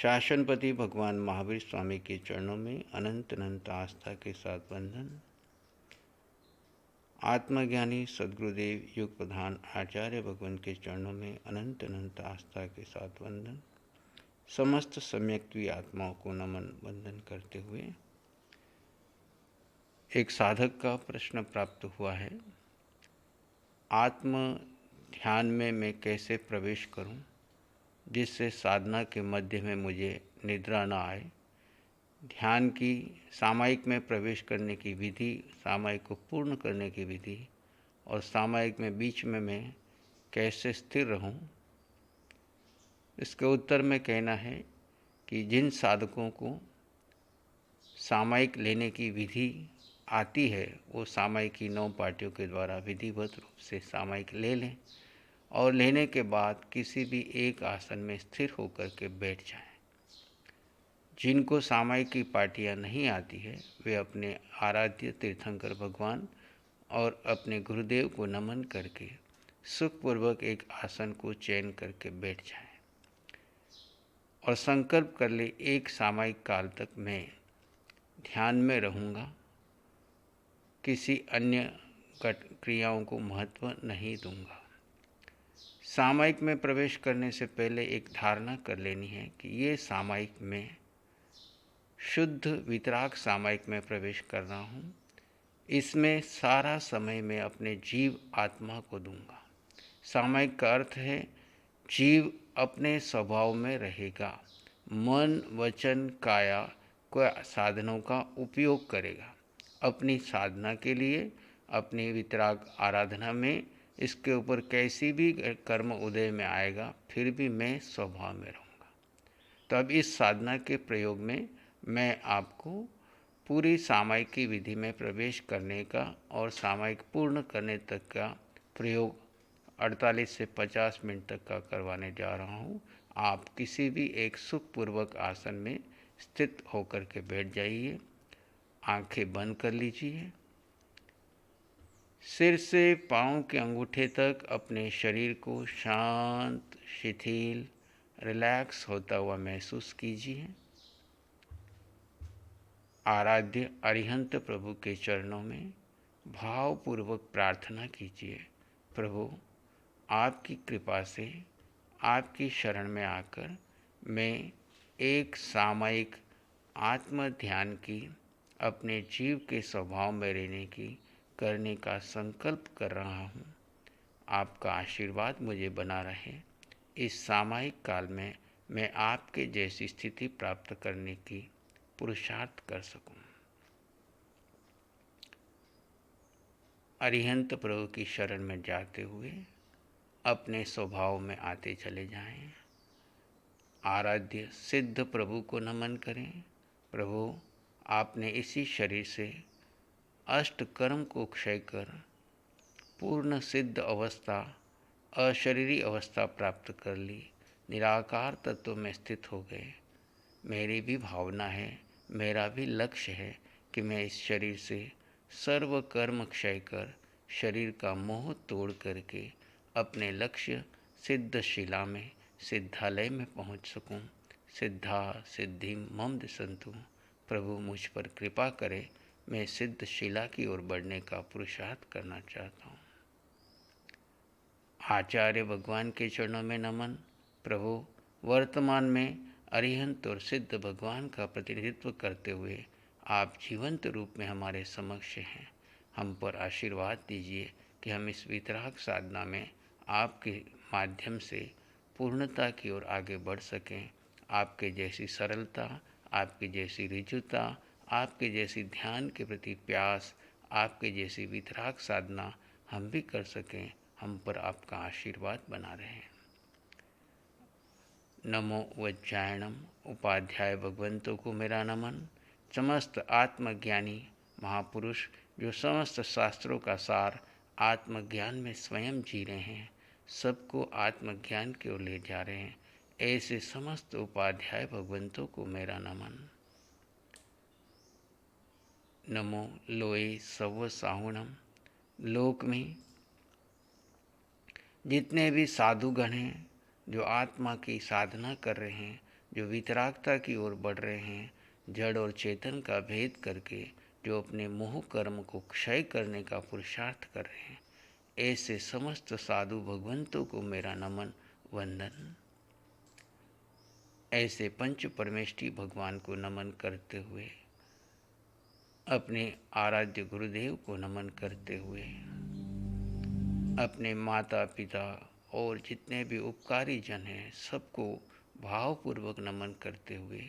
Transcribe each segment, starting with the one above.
शासनपति भगवान महावीर स्वामी के चरणों में अनंत अनंत आस्था के साथ वंदन। आत्मज्ञानी सद्गुरुदेव युग प्रधान आचार्य भगवान के चरणों में अनंत अनंत आस्था के साथ वंदन। समस्त सम्यक्त्वी आत्माओं को नमन वंदन करते हुए एक साधक का प्रश्न प्राप्त हुआ है। आत्म ध्यान में मैं कैसे प्रवेश करूं जिससे साधना के मध्य में मुझे निद्रा न आए। ध्यान की सामायिक में प्रवेश करने की विधि, सामायिक को पूर्ण करने की विधि और सामायिक में बीच में मैं कैसे स्थिर रहूं, इसके उत्तर में कहना है कि जिन साधकों को सामायिक लेने की विधि आती है वो सामायिक की 9 पार्टियों के द्वारा विधिवत रूप से सामायिक ले लें और लेने के बाद किसी भी एक आसन में स्थिर होकर के बैठ जाएं। जिनको सामायिक की पार्टियां नहीं आती है वे अपने आराध्य तीर्थंकर भगवान और अपने गुरुदेव को नमन करके सुखपूर्वक एक आसन को चयन करके बैठ जाएं और संकल्प कर ले एक सामायिक काल तक मैं ध्यान में रहूँगा, किसी अन्य क्रियाओं को महत्व नहीं दूंगा। सामायिक में प्रवेश करने से पहले एक धारणा कर लेनी है कि ये सामायिक में शुद्ध वितराग सामायिक में प्रवेश कर रहा हूँ। इसमें सारा समय मैं अपने जीव आत्मा को दूंगा। सामायिक का अर्थ है जीव अपने स्वभाव में रहेगा, मन वचन काया को साधनों का उपयोग करेगा अपनी साधना के लिए, अपनी वितराग आराधना में। इसके ऊपर कैसी भी कर्म उदय में आएगा फिर भी मैं स्वभाव में रहूँगा। तो अब इस साधना के प्रयोग में मैं आपको पूरी सामायिक की विधि में प्रवेश करने का और सामायिक पूर्ण करने तक का प्रयोग 48 से 50 मिनट तक का करवाने जा रहा हूँ। आप किसी भी एक सुखपूर्वक आसन में स्थित होकर के बैठ जाइए, आंखें बंद कर लीजिए, सिर से पाँव के अंगूठे तक अपने शरीर को शांत शिथिल रिलैक्स होता हुआ महसूस कीजिए। आराध्य अरिहंत प्रभु के चरणों में भावपूर्वक प्रार्थना कीजिए, प्रभु आपकी कृपा से आपकी शरण में आकर मैं एक सामायिक आत्म ध्यान की अपने जीव के स्वभाव में रहने की करने का संकल्प कर रहा हूँ। आपका आशीर्वाद मुझे बना रहे। इस सामायिक काल में मैं आपके जैसी स्थिति प्राप्त करने की पुरुषार्थ कर सकूं। अरिहंत प्रभु की शरण में जाते हुए अपने स्वभाव में आते चले जाएं। आराध्य सिद्ध प्रभु को नमन करें। प्रभु आपने इसी शरीर से अष्ट कर्म को क्षय कर पूर्ण सिद्ध अवस्था, अशरीरी अवस्था प्राप्त कर ली, निराकार तत्व में स्थित हो गए। मेरी भी भावना है, मेरा भी लक्ष्य है कि मैं इस शरीर से सर्व कर्म क्षय कर शरीर का मोह तोड़ करके अपने लक्ष्य सिद्धशिला में सिद्धालय में पहुंच सकूं। सिद्धा सिद्धि मम दिशन्तु। प्रभु मुझ पर कृपा करे, मैं सिद्धशिला की ओर बढ़ने का पुरुषार्थ करना चाहता हूँ। आचार्य भगवान के चरणों में नमन। प्रभु वर्तमान में अरिहंत और सिद्ध भगवान का प्रतिनिधित्व करते हुए आप जीवंत रूप में हमारे समक्ष हैं। हम पर आशीर्वाद दीजिए कि हम इस वितराग साधना में आपके माध्यम से पूर्णता की ओर आगे बढ़ सकें। आपके जैसी सरलता, आपकी जैसी ऋजुता, आपके जैसी ध्यान के प्रति प्यास, आपके जैसी वितराग साधना हम भी कर सकें। हम पर आपका आशीर्वाद बना रहे। नमो वज्रायणम। उपाध्याय भगवंतों को मेरा नमन। समस्त आत्मज्ञानी महापुरुष जो समस्त शास्त्रों का सार आत्मज्ञान में स्वयं जी रहे हैं, सबको आत्मज्ञान की ओर ले जा रहे हैं, ऐसे समस्त उपाध्याय भगवंतों को मेरा नमन। नमो लोए सव साहुणम। लोक में जितने भी साधुगण हैं जो आत्मा की साधना कर रहे हैं, जो वितरागता की ओर बढ़ रहे हैं, जड़ और चेतन का भेद करके जो अपने मोह कर्म को क्षय करने का पुरुषार्थ कर रहे हैं, ऐसे समस्त साधु भगवंतों को मेरा नमन वंदन। ऐसे पंच परमेष्ठी भगवान को नमन करते हुए, अपने आराध्य गुरुदेव को नमन करते हुए, अपने माता पिता और जितने भी उपकारी जन हैं सबको भावपूर्वक नमन करते हुए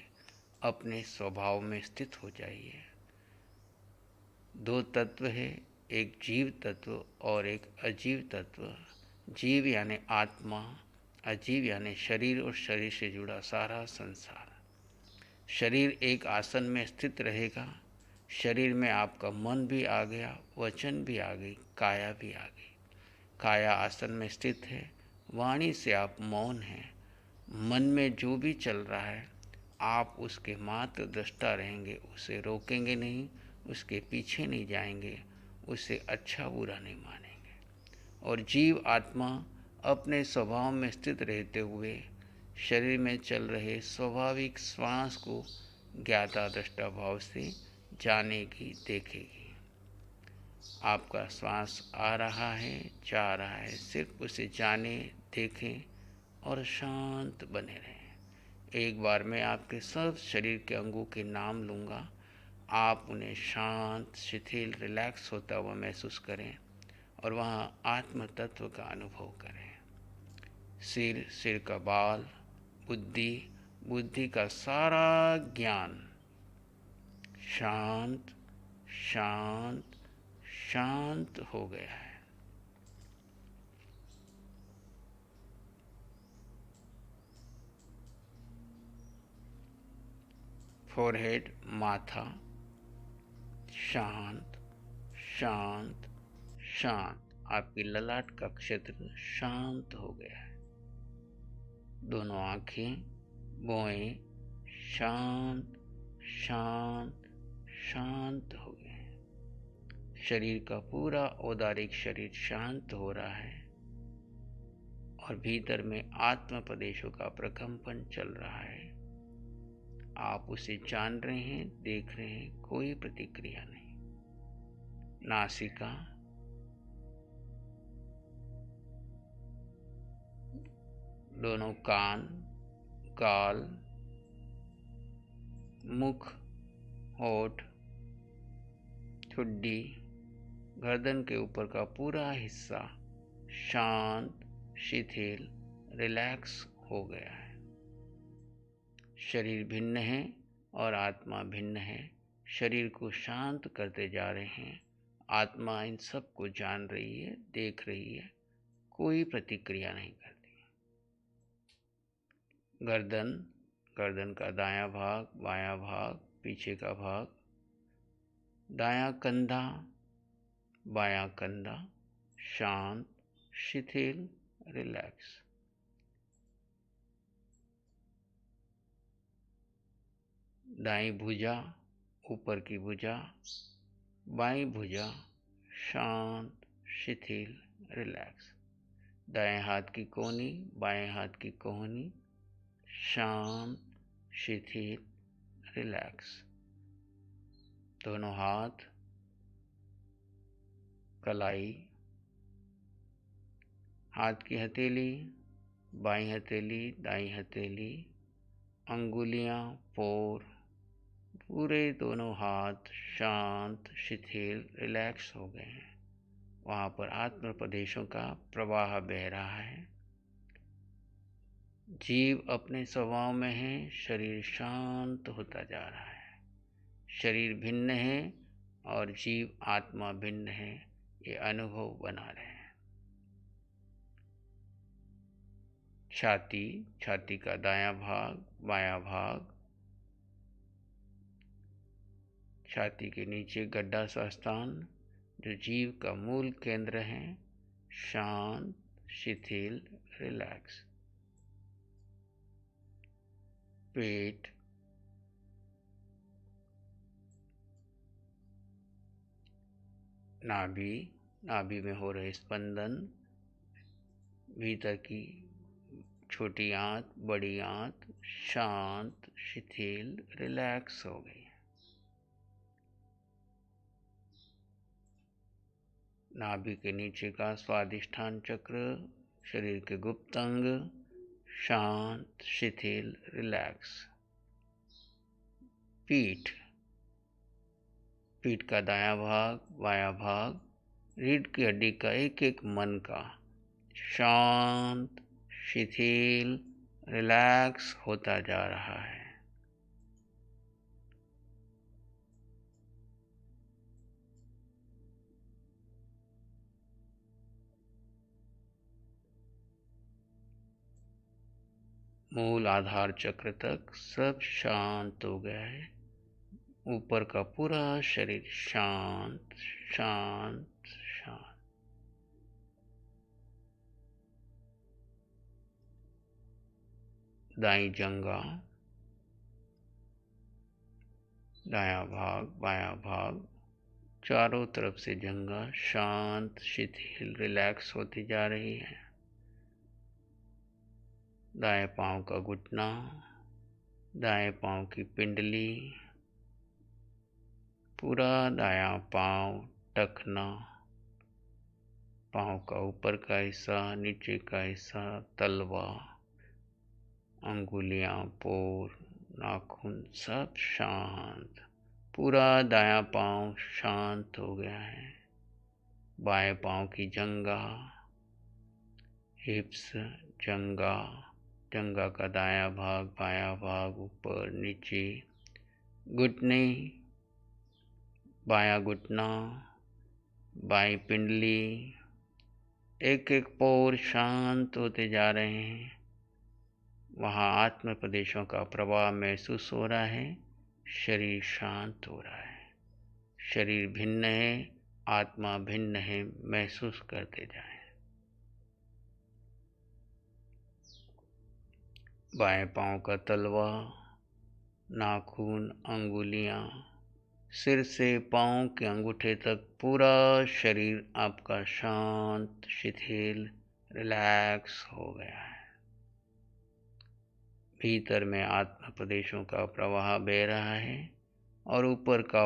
अपने स्वभाव में स्थित हो जाइए। दो तत्व है, एक जीव तत्व और एक अजीव तत्व। जीव यानी आत्मा, अजीव यानी शरीर और शरीर से जुड़ा सारा संसार। शरीर एक आसन में स्थित रहेगा, शरीर में आपका मन भी आ गया, वचन भी आ गई, काया भी आ गई। काया आसन में स्थित है, वाणी से आप मौन हैं, मन में जो भी चल रहा है आप उसके मात्र दृष्टा रहेंगे, उसे रोकेंगे नहीं, उसके पीछे नहीं जाएंगे, उसे अच्छा बुरा नहीं मानेंगे। और जीव आत्मा अपने स्वभाव में स्थित रहते हुए शरीर में चल रहे स्वाभाविक श्वास को ज्ञाता दृष्टा भाव से जानेगी, देखेगी। आपका श्वास आ रहा है, जा रहा है, सिर्फ उसे जाने, देखें और शांत बने रहें। एक बार मैं आपके सब शरीर के अंगों के नाम लूँगा, आप उन्हें शांत, शिथिल, रिलैक्स होता हुआ महसूस करें और वहाँ आत्म तत्व का अनुभव करें। सिर, सिर का बाल, बुद्धि, बुद्धि का सारा ज्ञान शांत शांत शांत हो गया है। फोरहेड, माथा शांत शांत शांत। आपकी ललाट का क्षेत्र शांत हो गया है। दोनों आंखें, भौहें शांत शांत शांत हो गए हैं। शरीर का पूरा औदारिक शरीर शांत हो रहा है और भीतर में आत्म प्रदेशों का प्रकंपन चल रहा है। आप उसे जान रहे हैं, देख रहे हैं, कोई प्रतिक्रिया नहीं। नासिका, दोनों कान, गाल, मुख, होठ, ठुड्डी, गर्दन के ऊपर का पूरा हिस्सा शांत, शिथिल, रिलैक्स हो गया है। शरीर भिन्न है और आत्मा भिन्न है। शरीर को शांत करते जा रहे हैं, आत्मा इन सब को जान रही है, देख रही है, कोई प्रतिक्रिया नहीं करती। गर्दन, गर्दन का दायां भाग, बायां भाग, पीछे का भाग, दायां कंधा, बायां कंधा शांत, शिथिल, रिलैक्स। दाईं भुजा, ऊपर की भुजा, बाईं भुजा शांत, शिथिल, रिलैक्स। दाएं हाथ की कोहनी, बाएं हाथ की कोहनी शांत, शिथिल, रिलैक्स। दोनों हाथ, कलाई, हाथ की हथेली, बाईं हथेली, दाईं हथेली, अंगुलियां, पोर, पूरे दोनों हाथ शांत, शिथिल, रिलैक्स हो गए हैं। वहाँ पर आत्म प्रदेशों का प्रवाह बह रहा है। जीव अपने स्वभाव में है, शरीर शांत होता जा रहा है। शरीर भिन्न है और जीव आत्मा भिन्न है, ये अनुभव बना रहे हैं। छाती, छाती का दायां भाग, बायां भाग, छाती के नीचे गड्ढा सा स्थान जो जीव का मूल केंद्र है, शांत, शिथिल, रिलैक्स। पेट, नाभि, नाभि में हो रहे स्पंदन, भीतर की छोटी आंत, बड़ी आंत शांत, शिथिल, रिलैक्स हो गई। नाभि के नीचे का स्वादिष्ठान चक्र, शरीर के गुप्त अंग शांत, शिथिल, रिलैक्स। पीठ, पीठ का दायां भाग, बायां भाग, रीढ़ की हड्डी का एक एक मन का शांत, शिथिल, रिलैक्स होता जा रहा है। मूल आधार चक्र तक सब शांत हो गया है। ऊपर का पूरा शरीर शांत शांत शांत। दाई जंगा, दायां भाग, बायां भाग, चारों तरफ से जंगा शांत, शिथिल, रिलैक्स होती जा रही है। दाएं पांव का घुटना, दाएं पांव की पिंडली, पूरा दायां पांव, टखना, पांव का ऊपर का हिस्सा, नीचे का हिस्सा, तलवा, अंगुलियां, पोर, नाखून सब शांत। पूरा दायां पांव शांत हो गया है। बाएं पांव की जंगा, हिप्स, जंगा, जंगा का दायां भाग, बायां भाग, ऊपर नीचे, घुटने, बायां घुटना, बाईं पिंडली, एक एक पोर शांत होते जा रहे हैं। वहाँ आत्म प्रदेशों का प्रवाह महसूस हो रहा है। शरीर शांत हो रहा है। शरीर भिन्न है, आत्मा भिन्न है, महसूस करते जाएं। बाएं पांव का तलवा, नाखून, अंगुलियां, सिर से पांव के अंगूठे तक पूरा शरीर आपका शांत, शिथिल, रिलैक्स हो गया है। भीतर में आत्मा प्रदेशों का प्रवाह बह रहा है और ऊपर का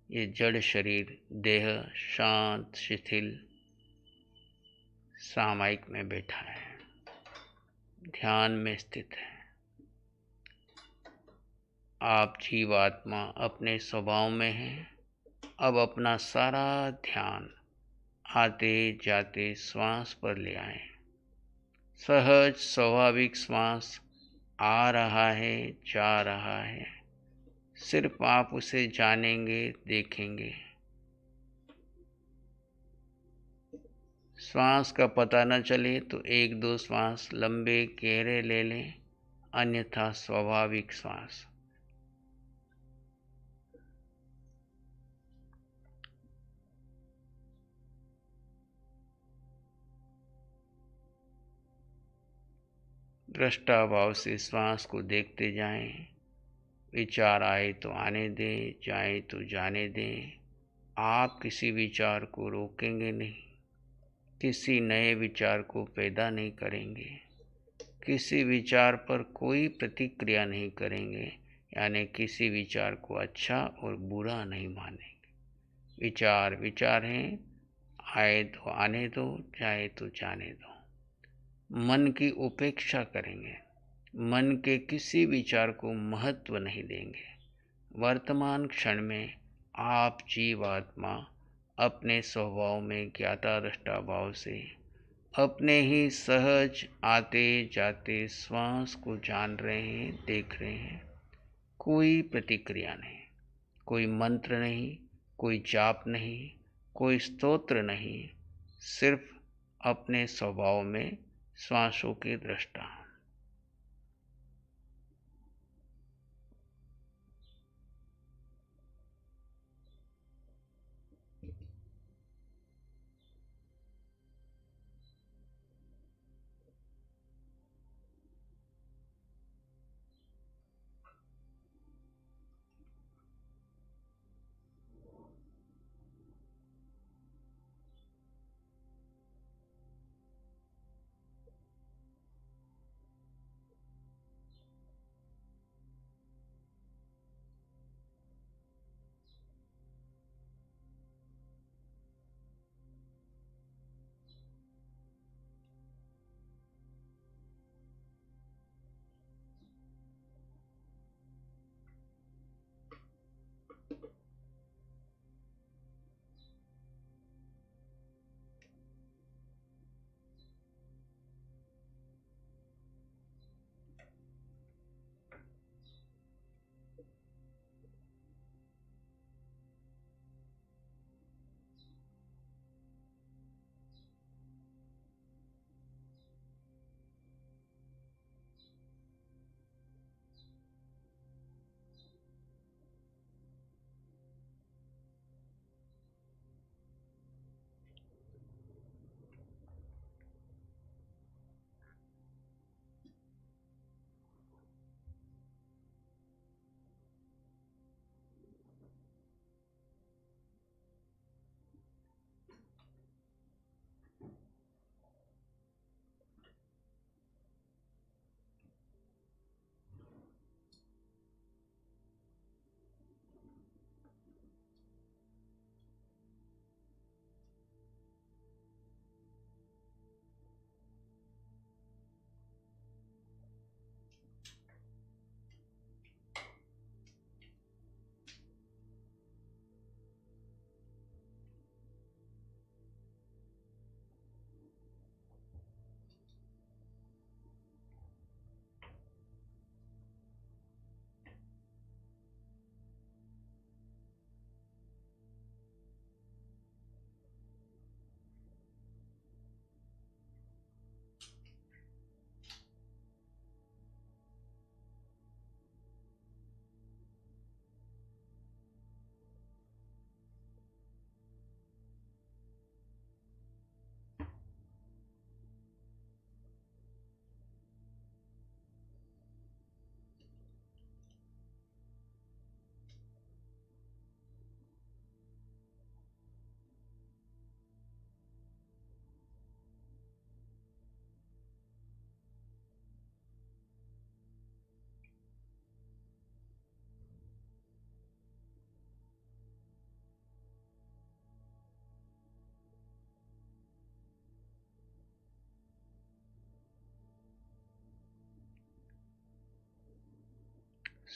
ये जड़ शरीर, देह शांत, शिथिल, सामायिक में बैठा है, ध्यान में स्थित है। आप जीवात्मा अपने स्वभाव में हैं। अब अपना सारा ध्यान आते जाते श्वास पर ले आए। सहज स्वाभाविक श्वास आ रहा है, जा रहा है, सिर्फ आप उसे जानेंगे, देखेंगे। श्वास का पता न चले तो एक दो श्वास लंबे गहरे ले लें, अन्यथा स्वाभाविक श्वास। दृष्टा भाव से श्वास को देखते जाएं। विचार आए तो आने दें, जाए तो जाने दें। आप किसी विचार को रोकेंगे नहीं, किसी नए विचार को पैदा नहीं करेंगे, किसी विचार पर कोई प्रतिक्रिया नहीं करेंगे, यानी किसी विचार को अच्छा और बुरा नहीं मानेंगे। विचार विचार हैं, आए तो आने दो, जाए तो जाने दो। मन की उपेक्षा करेंगे, मन के किसी विचार को महत्व नहीं देंगे। वर्तमान क्षण में आप जीवात्मा अपने स्वभाव में ज्ञाता दृष्टा भाव से अपने ही सहज आते जाते श्वास को जान रहे हैं, देख रहे हैं। कोई प्रतिक्रिया नहीं, कोई मंत्र नहीं, कोई जाप नहीं, कोई स्तोत्र नहीं, सिर्फ अपने स्वभाव में श्वासों की दृष्टा।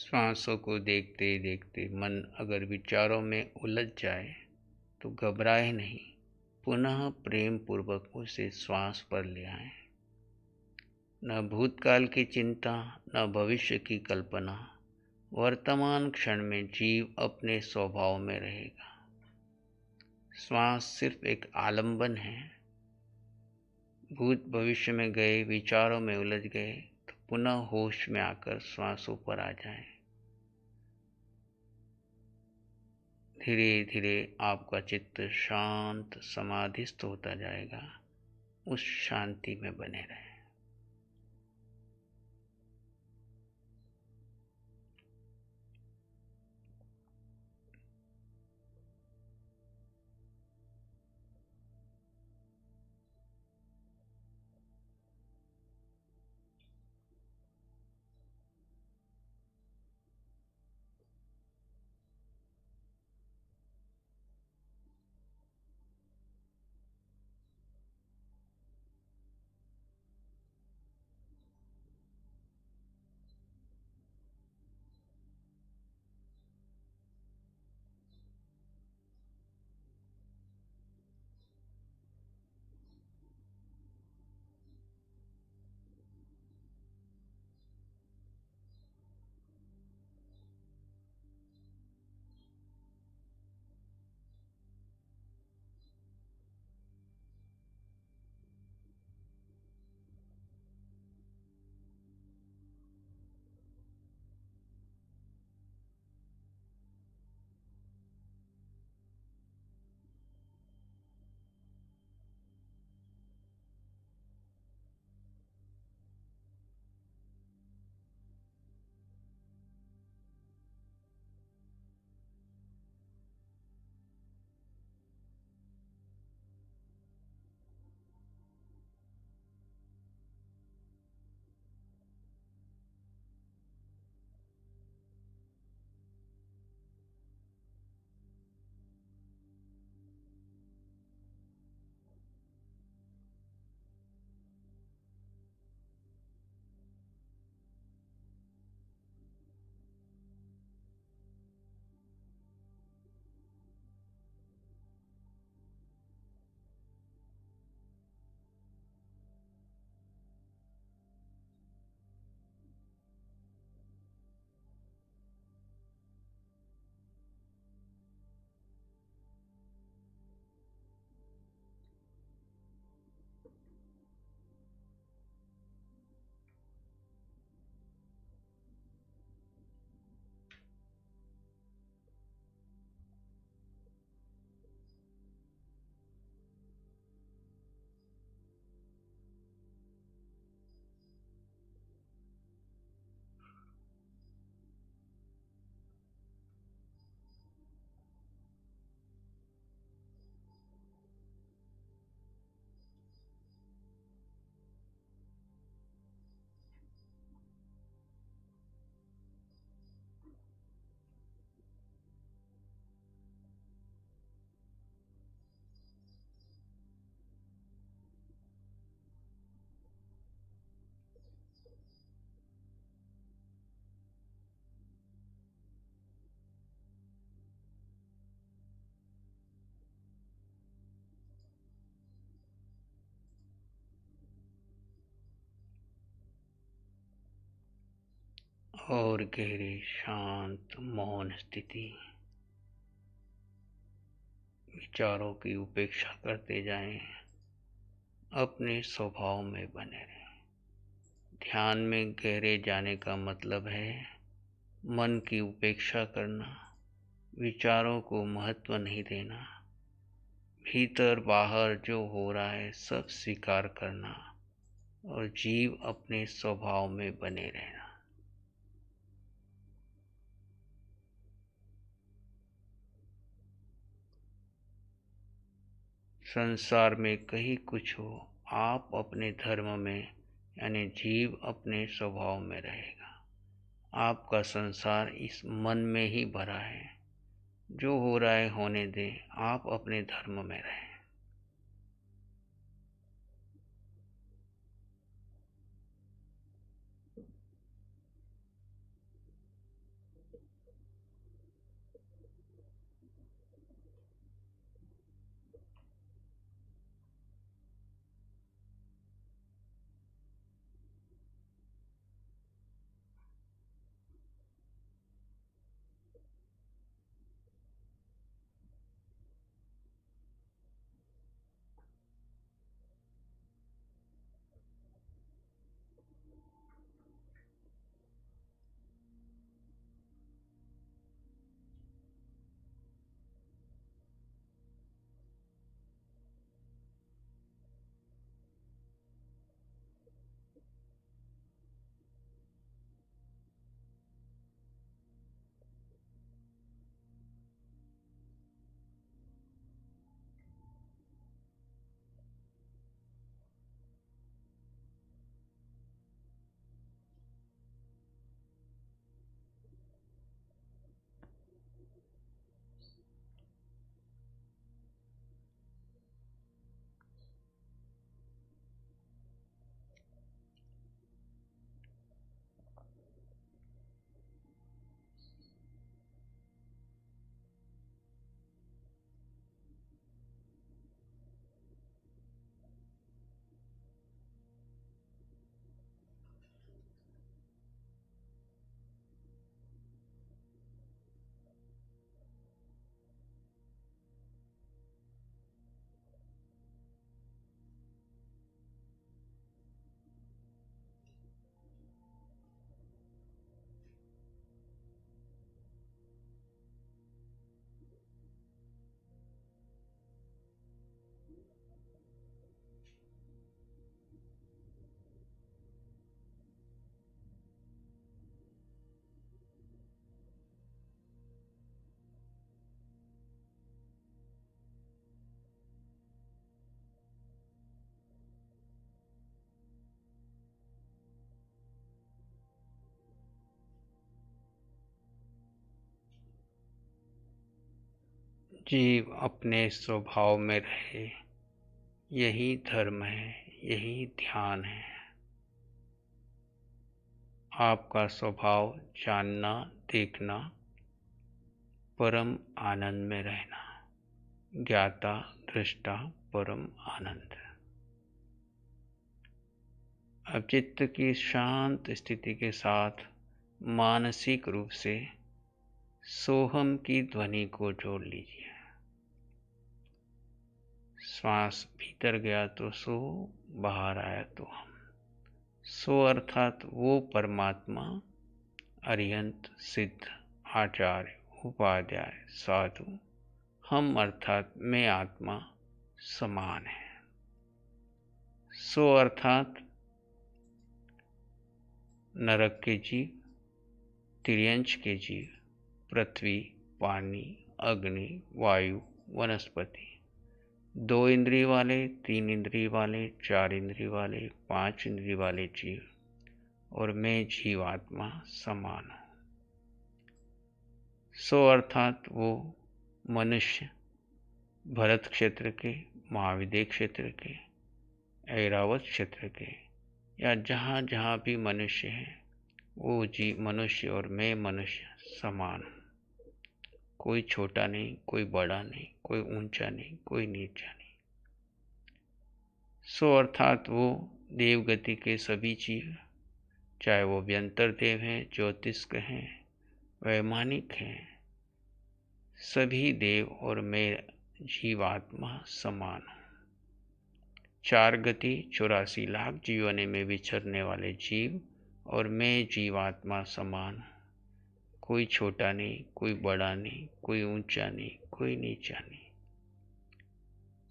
श्वासों को देखते देखते मन अगर विचारों में उलझ जाए तो घबराए नहीं, पुनः प्रेम पूर्वक उसे श्वास पर ले आए। न भूतकाल की चिंता, न भविष्य की कल्पना, वर्तमान क्षण में जीव अपने स्वभाव में रहेगा। श्वास सिर्फ एक आलंबन है। भूत भविष्य में गए, विचारों में उलझ गए तो पुनः होश में आकर श्वासों पर आ जाएं। धीरे धीरे आपका चित्त शांत समाधिस्थ होता जाएगा। उस शांति में बने रहें। और गहरी शांत मौन स्थिति। विचारों की उपेक्षा करते जाएं, अपने स्वभाव में बने रहें। ध्यान में गहरे जाने का मतलब है मन की उपेक्षा करना, विचारों को महत्व नहीं देना, भीतर बाहर जो हो रहा है सब स्वीकार करना और जीव अपने स्वभाव में बने रहना। संसार में कहीं कुछ हो, आप अपने धर्म में यानी जीव अपने स्वभाव में रहेगा। आपका संसार इस मन में ही भरा है। जो हो रहा है होने दें, आप अपने धर्म में रहें। जीव अपने स्वभाव में रहे, यही धर्म है, यही ध्यान है। आपका स्वभाव जानना, देखना, परम आनंद में रहना, ज्ञाता दृष्टा परम आनंद। अब चित्त की शांत स्थिति के साथ मानसिक रूप से सोहम की ध्वनि को जोड़ लीजिए। श्वास भीतर गया तो सो, बाहर आया तो हम। सो अर्थात वो परमात्मा, अरिहंत, सिद्ध, आचार्य, उपाध्याय, साधु। हम अर्थात मैं आत्मा समान है। सो अर्थात नरक के जीव, तिर्यंच के जीव, पृथ्वी, पानी, अग्नि, वायु, वनस्पति, 2 इंद्रिय वाले, 3 इंद्रिय वाले, 4 इंद्रिय वाले, 5 इंद्रिय वाले जीव और मैं जीवात्मा समान हूँ। सो अर्थात वो मनुष्य भरत क्षेत्र के, महाविद्य क्षेत्र के, ऐरावत क्षेत्र के या जहाँ जहाँ भी मनुष्य है, वो जीव मनुष्य और मैं मनुष्य समान हूँ। कोई छोटा नहीं, कोई बड़ा नहीं, कोई ऊंचा नहीं, कोई नीचा नहीं। सो अर्थात वो देव गति के सभी जीव, चाहे वो व्यंतर देव हैं, ज्योतिष्क हैं, वैमानिक हैं, सभी देव और मैं जीवात्मा समान हूँ। 4 गति 84 लाख जीवने में विचरने वाले जीव और मैं जीवात्मा समान हूँ। कोई छोटा नहीं, कोई बड़ा नहीं, कोई ऊंचा नहीं, कोई नीचा नहीं।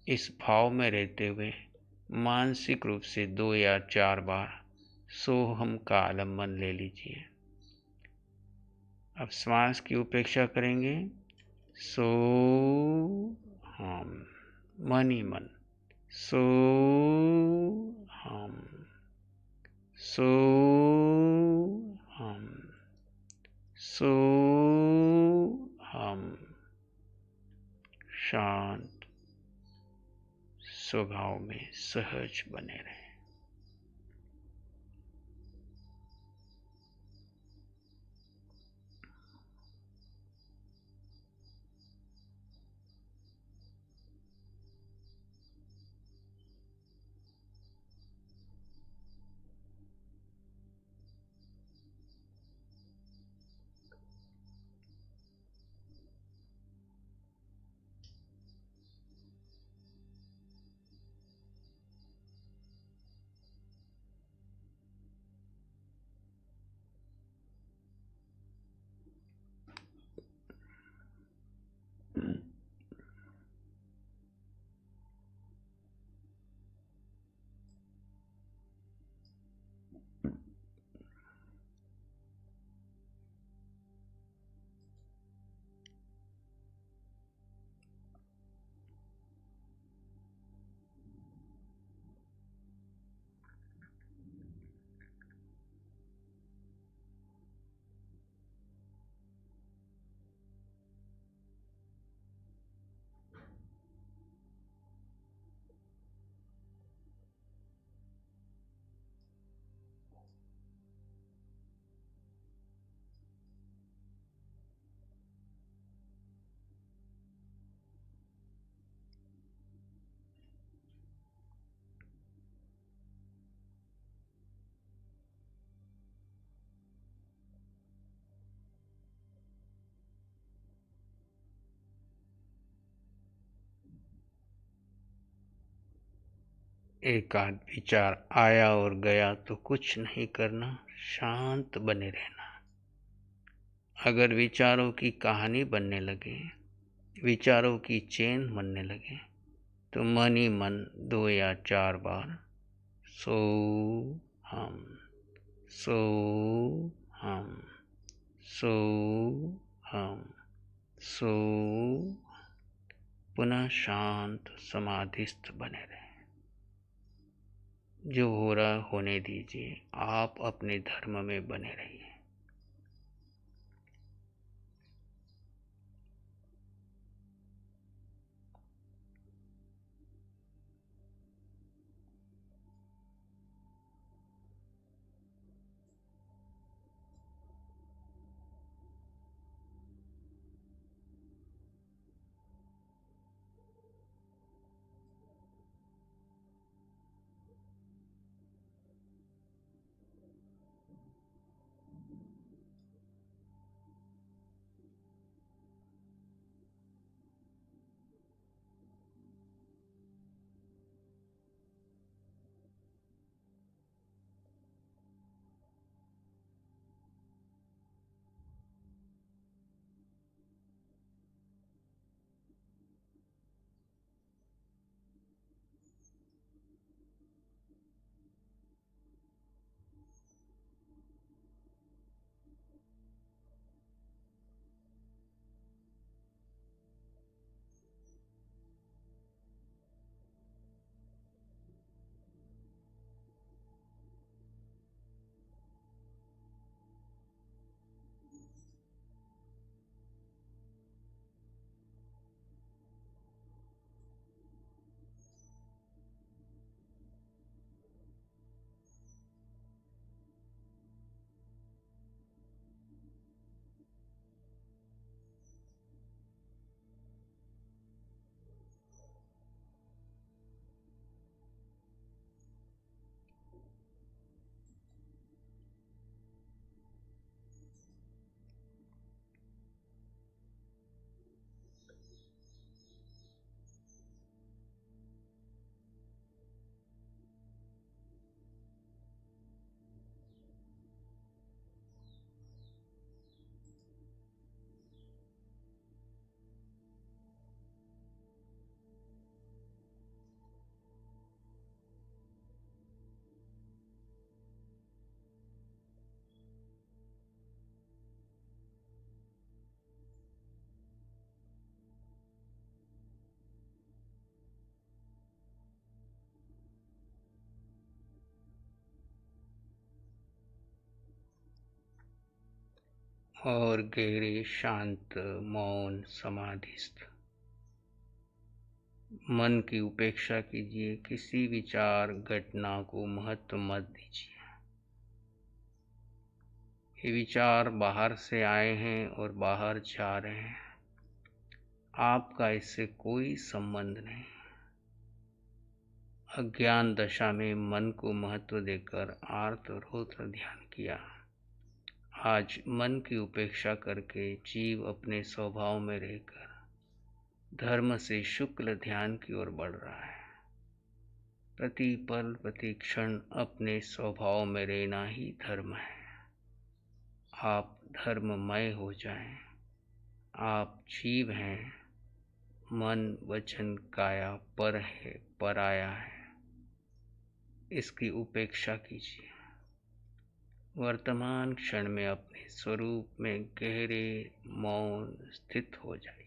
इस भाव में रहते हुए मानसिक रूप से 2 या 4 बार सोहम का आलम्बन ले लीजिए। अब श्वास की उपेक्षा करेंगे। सो हम, मन ही मन, सो हम, सो हम, सो हम। शांत स्वभाव में सहज बने रहे। एक आध विचार आया और गया तो कुछ नहीं करना, शांत बने रहना। अगर विचारों की कहानी बनने लगे, विचारों की चेन बनने लगे, तो मन ही मन 2 या 4 बार सो हम, सो हम, सो हम, सो पुनः शांत समाधिस्थ बने रहे। जो हो रहा होने दीजिए, आप अपने धर्म में बने रहिए। और गहरे शांत मौन समाधिस्थ मन की उपेक्षा कीजिए। किसी विचार घटना को महत्व मत दीजिए। ये विचार बाहर से आए हैं और बाहर जा रहे हैं, आपका इससे कोई संबंध नहीं। अज्ञान दशा में मन को महत्व देकर आर्त रौद्र ध्यान किया। आज मन की उपेक्षा करके जीव अपने स्वभाव में रहकर धर्म से शुक्ल ध्यान की ओर बढ़ रहा है। प्रति पल प्रति क्षण अपने स्वभाव में रहना ही धर्म है। आप धर्ममय हो जाएं। आप जीव हैं। मन वचन काया पर है, पराया है। इसकी उपेक्षा कीजिए। वर्तमान क्षण में अपने स्वरूप में गहरे मौन स्थित हो जाइए।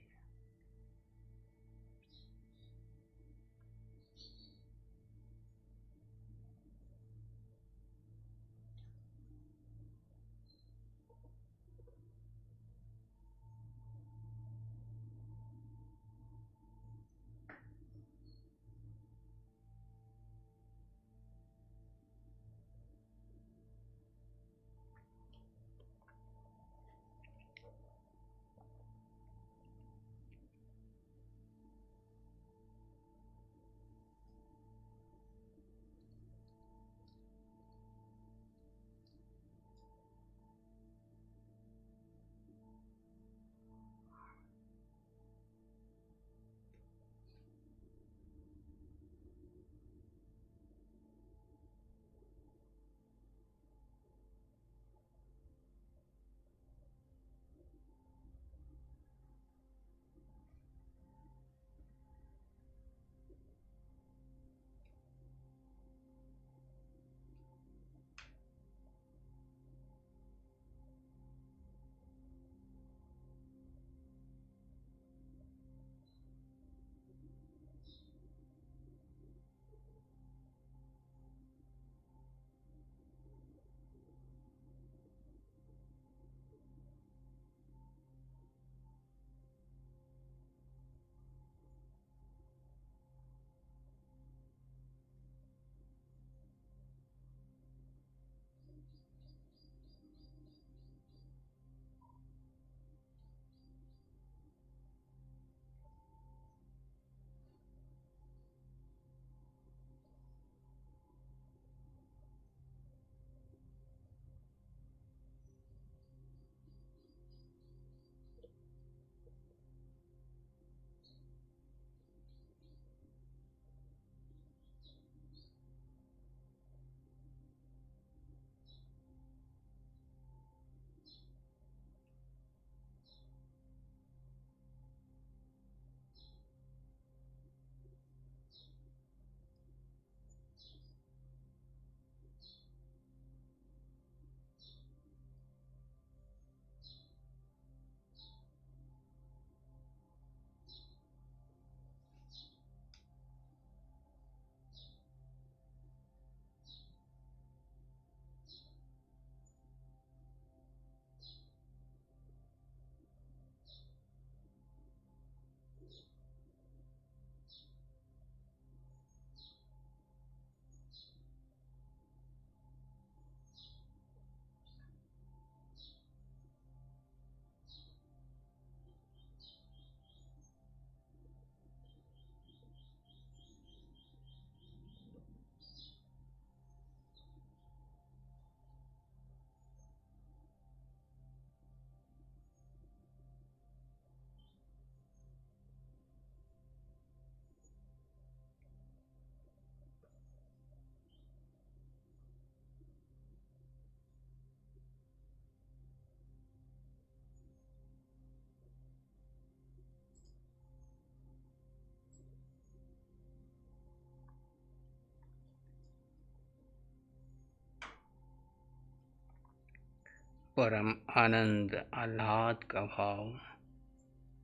परम आनंद आह्लाद का भाव।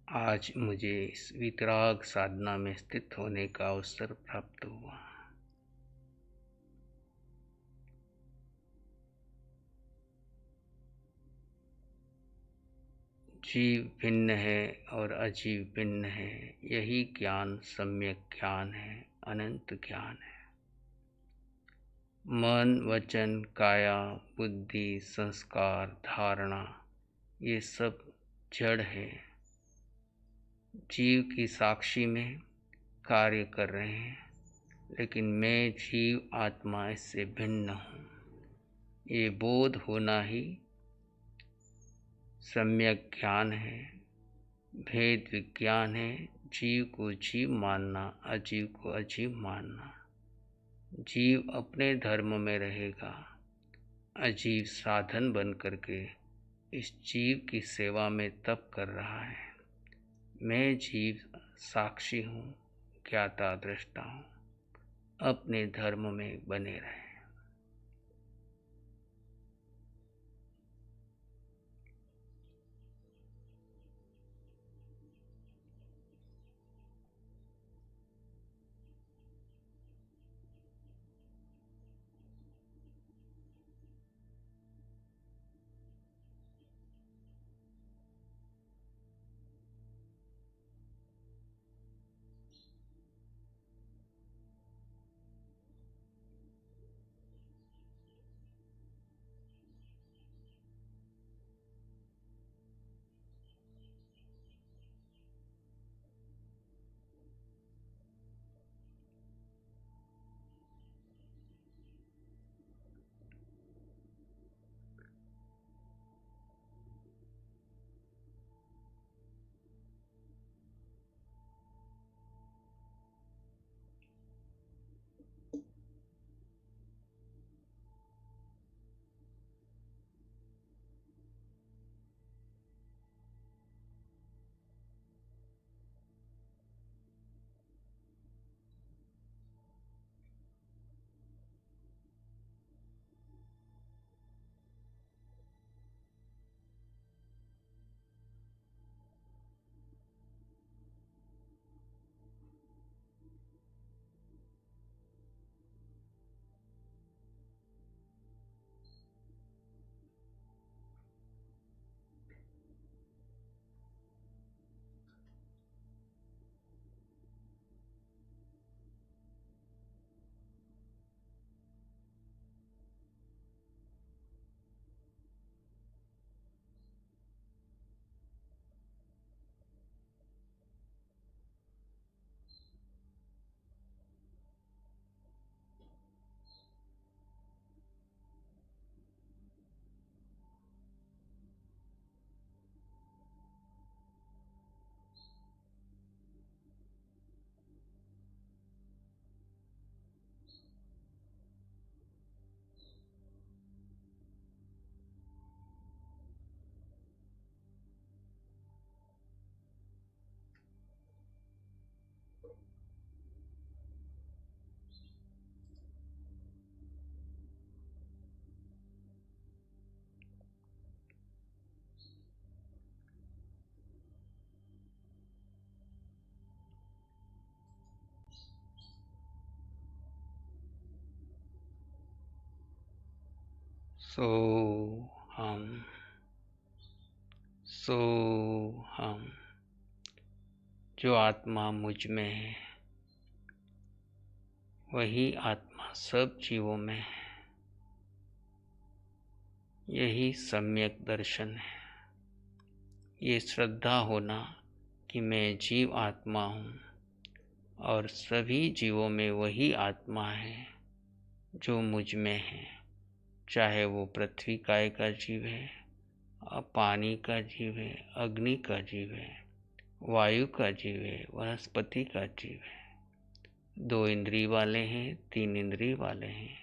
आज मुझे इस वितराग साधना में स्थित होने का अवसर प्राप्त हुआ। जीव भिन्न है और अजीव भिन्न है, यही ज्ञान सम्यक ज्ञान है, अनंत ज्ञान है। मन, वचन, काया, बुद्धि, संस्कार, धारणा, ये सब जड़ है, जीव की साक्षी में कार्य कर रहे हैं, लेकिन मैं जीव आत्मा इससे भिन्न हूँ। ये बोध होना ही सम्यक ज्ञान है, भेद विज्ञान है। जीव को जीव मानना, अजीव को अजीव मानना। जीव अपने धर्म में रहेगा, अजीव साधन बन करके इस जीव की सेवा में तप कर रहा है। मैं जीव साक्षी हूँ, ज्ञाता दृष्टा हूँ, अपने धर्म में बने रहे। हम जो आत्मा मुझ में है, वही आत्मा सब जीवों में है। यही सम्यक दर्शन है। ये श्रद्धा होना कि मैं जीव आत्मा हूँ और सभी जीवों में वही आत्मा है जो मुझ में है, चाहे वो पृथ्वी काय का जीव है, पानी का जीव है, अग्नि का जीव है, वायु का जीव है, वनस्पति का जीव है। 2 इंद्रिय वाले हैं, 3 इंद्रिय वाले हैं,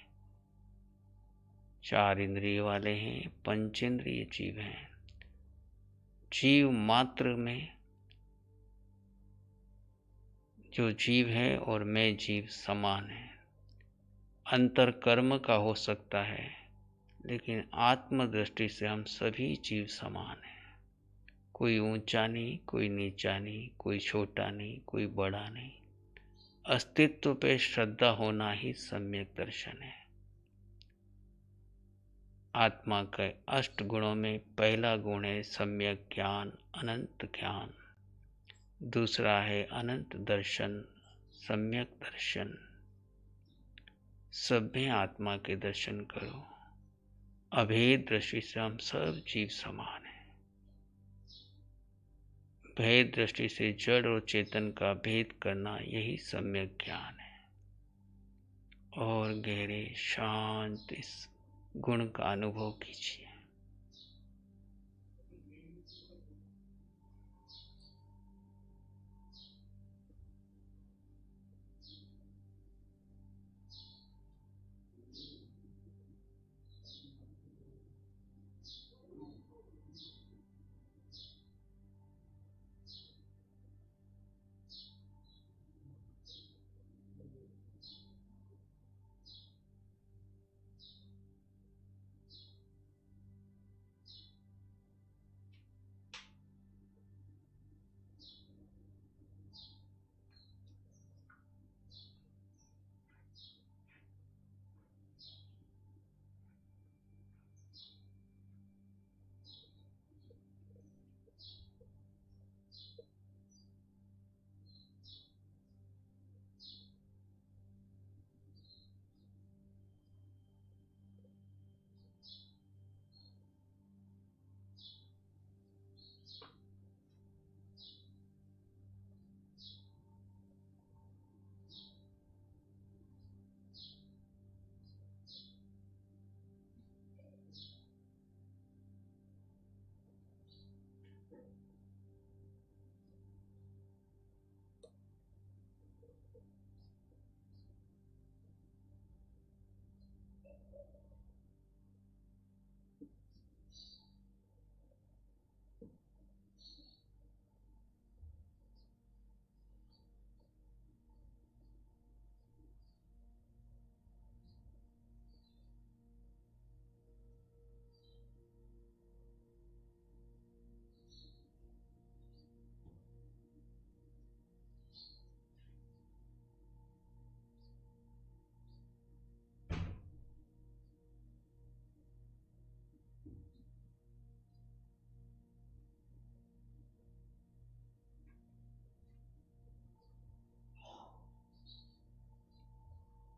4 इंद्रिय वाले हैं, पंचेंद्रिय जीव हैं। जीव मात्र में जो जीव है और मैं जीव समान है। अंतर कर्म का हो सकता है, लेकिन आत्म दृष्टि से हम सभी जीव समान हैं। कोई ऊंचा नहीं, कोई नीचा नहीं, कोई छोटा नहीं, कोई बड़ा नहीं। अस्तित्व पे श्रद्धा होना ही सम्यक दर्शन है। आत्मा के 8 गुणों में पहला गुण है सम्यक ज्ञान, अनंत ज्ञान। दूसरा है अनंत दर्शन, सम्यक दर्शन। सब में आत्मा के दर्शन करो। अभेद दृष्टि से हम सब जीव समान हैं। भेद दृष्टि से जड़ और चेतन का भेद करना यही सम्यक ज्ञान है। और गहरे शांत इस गुण का अनुभव कीजिए।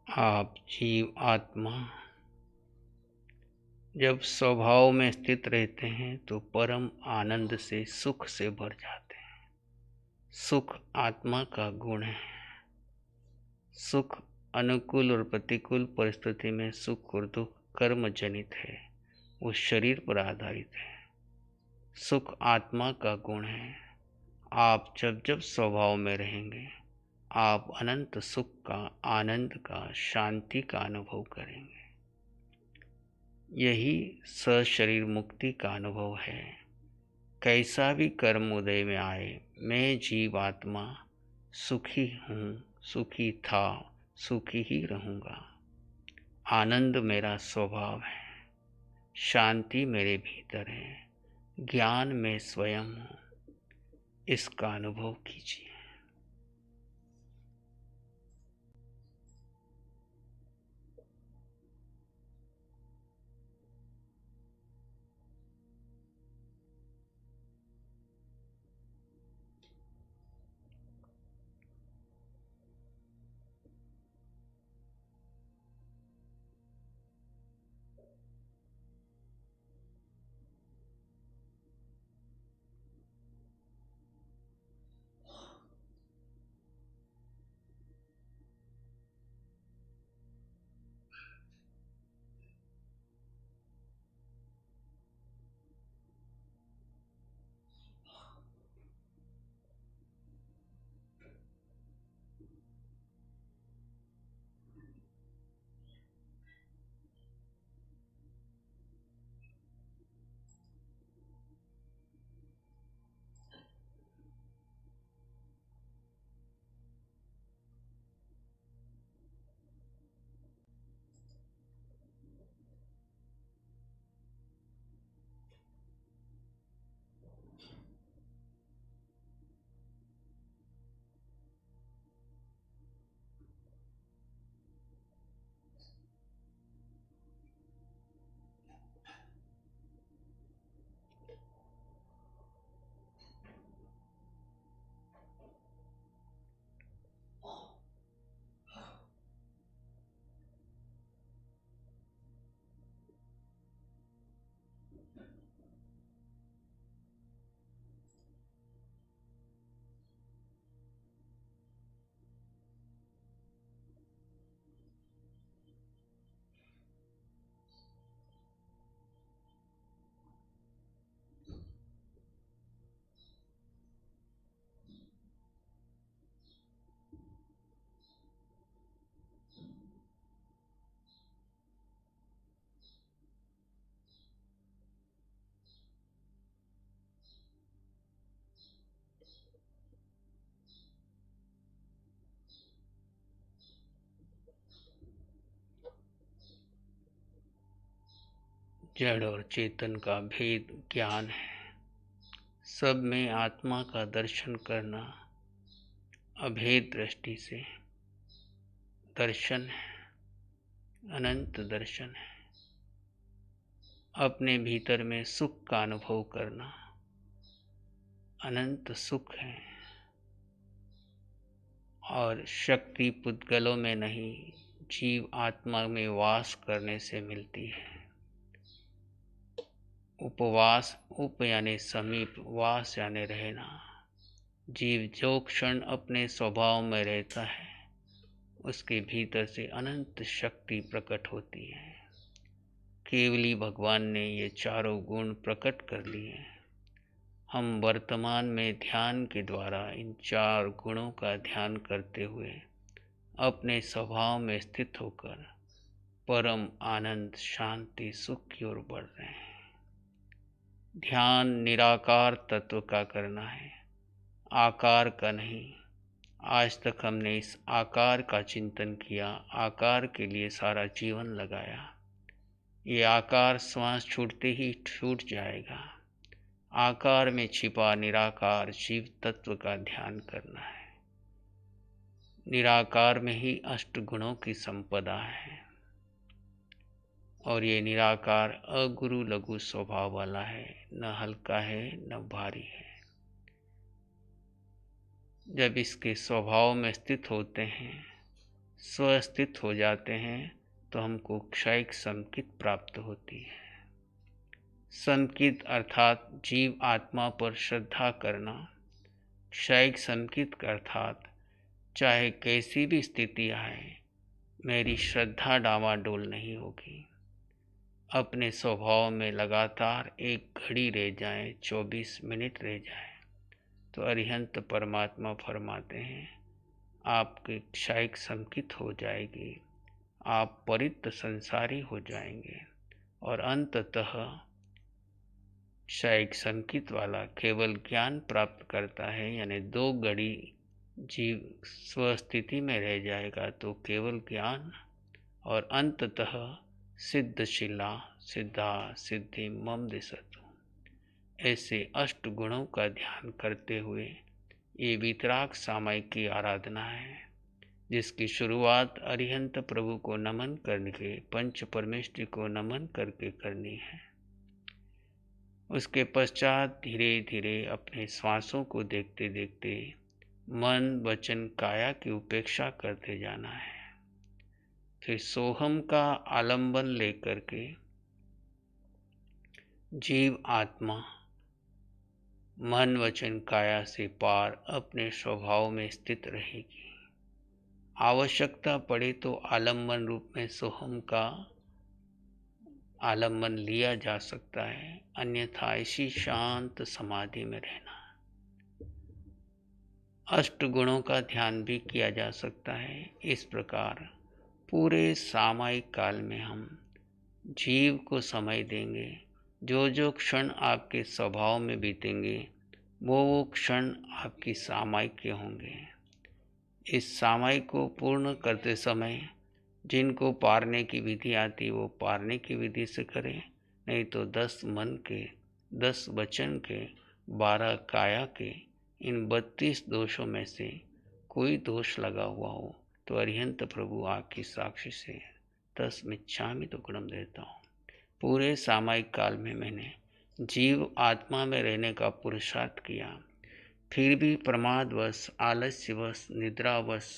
आप जीव आत्मा जब स्वभाव में स्थित रहते हैं तो परम आनंद से सुख से भर जाते हैं। सुख आत्मा का गुण है। सुख अनुकूल और प्रतिकूल परिस्थिति में सुख और दुख कर्म जनित है, वो शरीर पर आधारित है। सुख आत्मा का गुण है। आप जब जब स्वभाव में रहेंगे आप अनंत सुख का, आनंद का, शांति का अनुभव करेंगे। यही सशरीर मुक्ति का अनुभव है। कैसा भी कर्म उदय में आए, मैं जीव आत्मा सुखी हूँ, सुखी था, सुखी ही रहूँगा। आनंद मेरा स्वभाव है, शांति मेरे भीतर है, ज्ञान में स्वयं हूँ। इसका अनुभव कीजिए। जड़ और चेतन का भेद ज्ञान है। सब में आत्मा का दर्शन करना अभेद दृष्टि से दर्शन है, अनंत दर्शन है। अपने भीतर में सुख का अनुभव करना अनंत सुख है। और शक्ति पुद्गलों में नहीं, जीव आत्मा में वास करने से मिलती है। उपवास, उप यानी समीप, वास यानी रहना। जीव जो क्षण अपने स्वभाव में रहता है उसके भीतर से अनंत शक्ति प्रकट होती है। केवली भगवान ने ये चारों गुण प्रकट कर लिए। हम वर्तमान में ध्यान के द्वारा इन 4 गुणों का ध्यान करते हुए अपने स्वभाव में स्थित होकर परम आनंद, शांति, सुख की ओर बढ़ रहे हैं। ध्यान निराकार तत्व का करना है, आकार का नहीं। आज तक हमने इस आकार का चिंतन किया, आकार के लिए सारा जीवन लगाया। ये आकार श्वास छूटते ही छूट जाएगा। आकार में छिपा निराकार शिव तत्व का ध्यान करना है। निराकार में ही 8 गुणों की संपदा है और ये निराकार अगुरु लघु स्वभाव वाला है, न हल्का है न भारी है। जब इसके स्वभाव में स्थित होते हैं, स्वस्थित हो जाते हैं, तो हमको क्षयिक संकित प्राप्त होती है। संकित अर्थात जीव आत्मा पर श्रद्धा करना। क्षयिक संकित अर्थात चाहे कैसी भी स्थिति आए, मेरी श्रद्धा डावाडोल नहीं होगी। अपने स्वभाव में लगातार 1 घड़ी रह जाए, 24 मिनट रह जाए, तो अरिहंत परमात्मा फरमाते हैं आपके क्षयिक संकित हो जाएगी, आप परित्य संसारी हो जाएंगे और अंततः क्षयिक संकित वाला केवल ज्ञान प्राप्त करता है। यानी 2 घड़ी जीव स्वस्थिति में रह जाएगा तो केवल ज्ञान, और अंततः सिद्धशिला सिद्धा सिद्धि मम दिशतु। ऐसे 8 गुणों का ध्यान करते हुए ये वितराग सामायिक की आराधना है, जिसकी शुरुआत अरिहंत प्रभु को नमन करके, पंच परमेष्टि को नमन करके करनी है। उसके पश्चात धीरे धीरे अपने श्वासों को देखते देखते मन वचन काया की उपेक्षा करते जाना है। फिर सोहम का आलंबन लेकर के जीव आत्मा मन वचन काया से पार अपने स्वभाव में स्थित रहेगी। आवश्यकता पड़े तो आलंबन रूप में सोहम का आलंबन लिया जा सकता है, अन्यथा ऐसी शांत समाधि में रहना। 8 गुणों का ध्यान भी किया जा सकता है। इस प्रकार पूरे सामायिक काल में हम जीव को समय देंगे। जो जो क्षण आपके स्वभाव में बीतेंगे वो क्षण आपकी सामायिक के होंगे। इस सामायिक को पूर्ण करते समय जिनको पारने की विधि आती वो पारने की विधि से करें, नहीं तो 10 मन के, 10 वचन के, 12 काया के, इन 32 दोषों में से कोई दोष लगा हुआ हो तो अरिहंत प्रभु आपकी साक्षी से 10 मिच्छामि दुक्कड़म देता हूँ। पूरे सामायिक काल में मैंने जीव आत्मा में रहने का पुरुषार्थ किया, फिर भी प्रमादवश, आलस्यवश, निद्रावश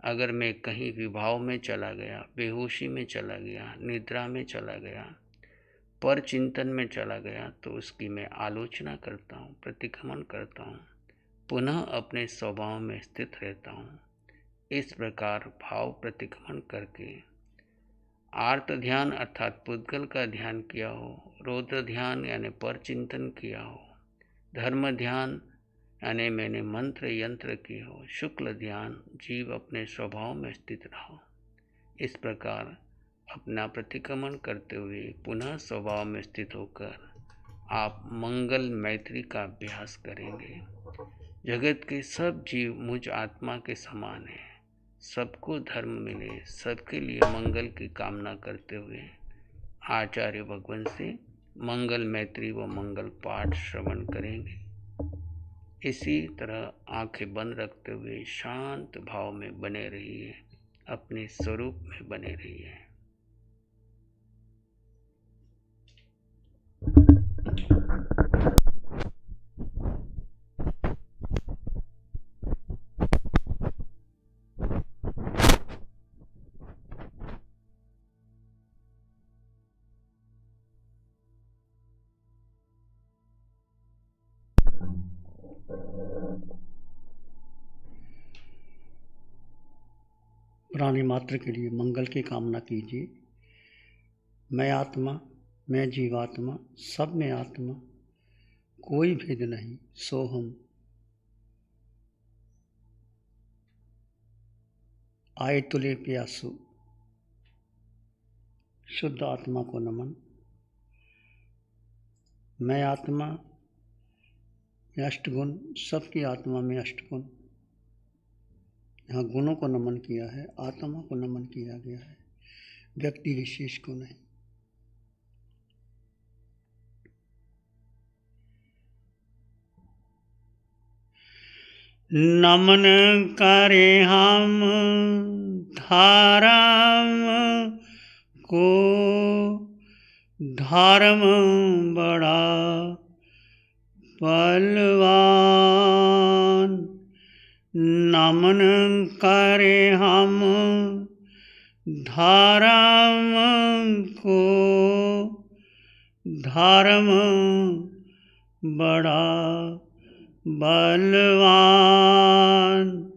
अगर मैं कहीं विभाव में चला गया, बेहोशी में चला गया, निद्रा में चला गया, पर चिंतन में चला गया, तो उसकी मैं आलोचना करता हूँ, प्रतिक्रमण करता हूँ, पुनः अपने स्वभाव में स्थित रहता हूँ। इस प्रकार भाव प्रतिक्रमण करके आर्त ध्यान अर्थात पुद्गल का ध्यान किया हो, रौद्र ध्यान यानी पर चिंतन किया हो, धर्म ध्यान यानी मैंने मंत्र यंत्र की हो, शुक्ल ध्यान जीव अपने स्वभाव में स्थित रहो। इस प्रकार अपना प्रतिक्रमण करते हुए पुनः स्वभाव में स्थित होकर आप मंगल मैत्री का अभ्यास करेंगे। जगत के सब जीव मुझ आत्मा के समान है, सबको धर्म मिले, सबके लिए मंगल की कामना करते हुए आचार्य भगवान से मंगल मैत्री व मंगल पाठ श्रवण करेंगे। इसी तरह आंखें बंद रखते हुए शांत भाव में बने रहिए, अपने स्वरूप में बने रहिए। प्राणी मात्र के लिए मंगल की कामना कीजिए। मैं आत्मा, मैं जीवात्मा, सब में आत्मा, कोई भेद नहीं, सो हम। आए तुले प्यासु, शुद्ध आत्मा को नमन। मैं आत्मा में अष्टगुण, सबकी आत्मा में अष्टगुण। यहाँ गुणों को नमन किया है, आत्मा को नमन किया गया है, व्यक्ति विशेष को नहीं। नमन करे हम धर्म को, धर्म बड़ा बलवान। नमन करे हम धर्म को, धर्म बड़ा बलवान।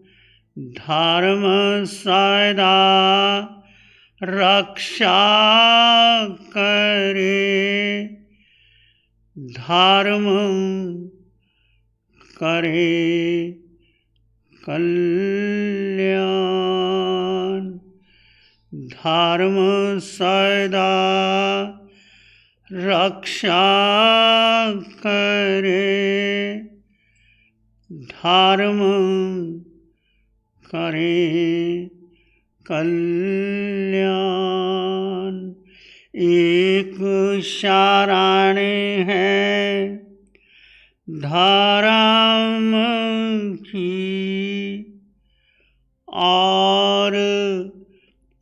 धर्म सदा रक्षा करे, धर्म करे कल्याण। धर्म सदा रक्षा करे, धर्म करे कल्याण। एक शरण है धर्म की, और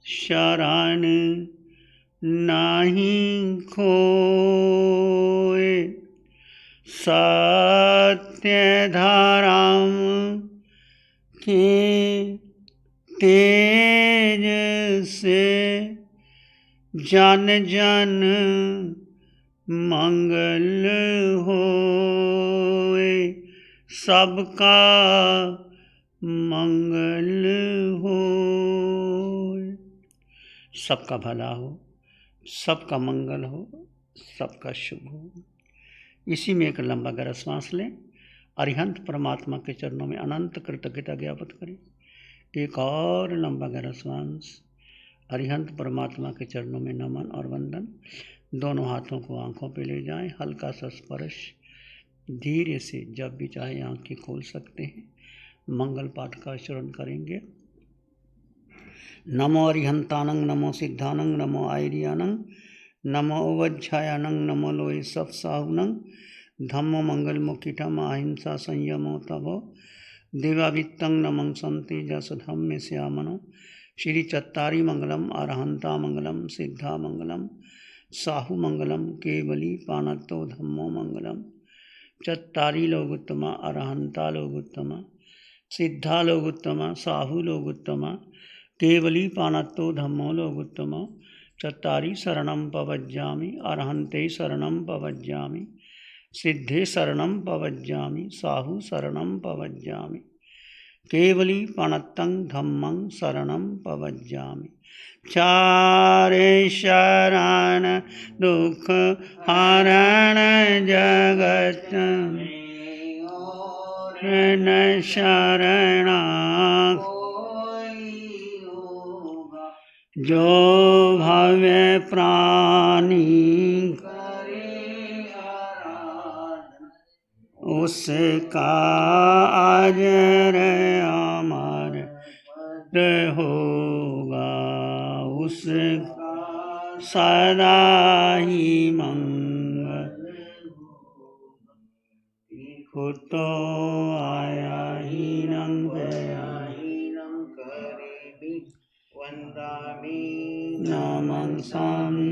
शरण नहीं खोए। सत्य धर्म के तेज से जन जन मंगल होए। सबका मंगल हो, सबका भला हो, सबका मंगल हो, सबका शुभ हो। इसी में एक लंबा गहरा सांस लें। अरिहंत परमात्मा के चरणों में अनंत कृतज्ञता ज्ञापित करें। एक और लंबा गहरा सांस। अरिहंत परमात्मा के चरणों में नमन और वंदन। दोनों हाथों को आंखों पे ले जाएं। हल्का सा स्पर्श धीरे से, जब भी चाहे आंखें खोल सकते हैं। मंगल पाठ का आचरण करेंगे। नमो अरिहंतानंग, नमो सिद्धानंग, नमो आयरियानंग, नमो उवज्झायानंग, नमो लोय सब साहुनंग, धम्मो मंगल मुखिठम अहिंसा संयमो तभो, देवावित्तं नमं संति जस धम्मे श्यामनो। श्री चत्तारी मंगलम, अरहंता मंगलम, सिद्धा मंगलम, साहु मंगलम, केवली पानत्तो धम्मो मंगलम। चत्तारी लोगुत्तमा, अरहंता लोगुत्तमा, सिद्धा लोगुत्तमा, साहु लोगुत्तमा, केवली पानत्तो धम्मो लोगुत्तमा। चत्तारी शरणं पवज्जामि, अरहन्ते शरणं पवज्जामि, सिद्धे शरणं पवज्जामि, साहु शरणं पवज्जामि, केवली पानत्तं धम्मं शरणं पवज्जामि। चारे शरण दुख हरण जगत न शरणा, जो भवे प्राणी उसका अजर अमर होगा, उसका सदा ही मंगल कुतो आया हीनं करिबि वन्दामि नमः स्वामी